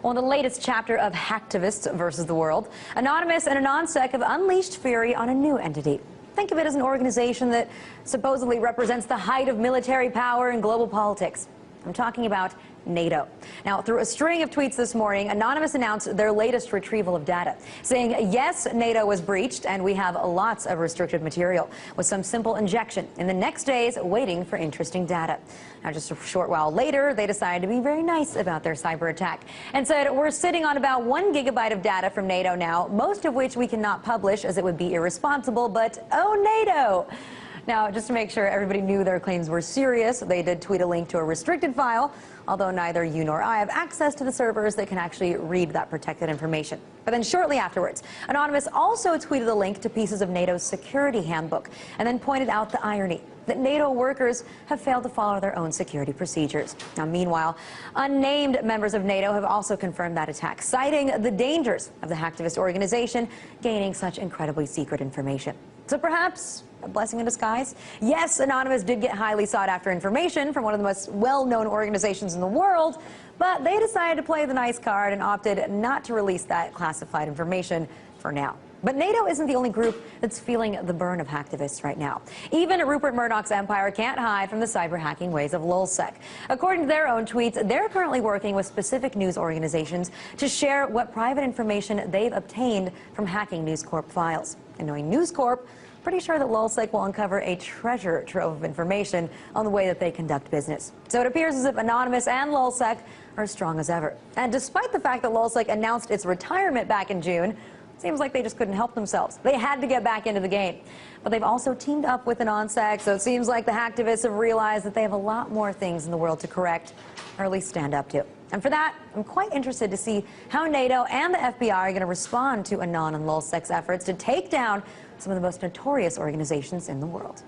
Well, in the latest chapter of Hacktivists versus the World, Anonymous and AnonSec have unleashed fury on a new entity. Think of it as an organization that supposedly represents the height of military power in global politics. I'm talking about NATO. Now, through a string of tweets this morning, Anonymous announced their latest retrieval of data, saying, yes, NATO was breached, and we have lots of restricted material, with some simple injection in the next days waiting for interesting data. Now, just a short while later, they decided to be very nice about their cyber attack and said, we're sitting on about 1 gigabyte of data from NATO now, most of which we cannot publish as it would be irresponsible, but oh, NATO! Now, just to make sure everybody knew their claims were serious, they did tweet a link to a restricted file, although neither you nor I have access to the servers that can actually read that protected information. But then shortly afterwards, Anonymous also tweeted a link to pieces of NATO's security handbook and then pointed out the irony that NATO workers have failed to follow their own security procedures. Now, meanwhile, unnamed members of NATO have also confirmed that attack, citing the dangers of the hacktivist organization gaining such incredibly secret information. So perhaps a blessing in disguise? Yes, Anonymous did get highly sought-after information from one of the most well-known organizations in the world, but they decided to play the nice card and opted not to release that classified information for now. But NATO isn't the only group that's feeling the burn of hacktivists right now. Even Rupert Murdoch's empire can't hide from the cyber hacking ways of LulzSec. According to their own tweets, they're currently working with specific news organizations to share what private information they've obtained from hacking News Corp files. And knowing News Corp, pretty sure that LulzSec will uncover a treasure trove of information on the way that they conduct business. So it appears as if Anonymous and LulzSec are as strong as ever. And despite the fact that LulzSec announced its retirement back in June, seems like they just couldn't help themselves. They had to get back into the game. But they've also teamed up with AnonSec, so it seems like the hacktivists have realized that they have a lot more things in the world to correct, or at least stand up to. And for that, I'm quite interested to see how NATO and the FBR are going to respond to Anon and LulzSec's efforts to take down some of the most notorious organizations in the world.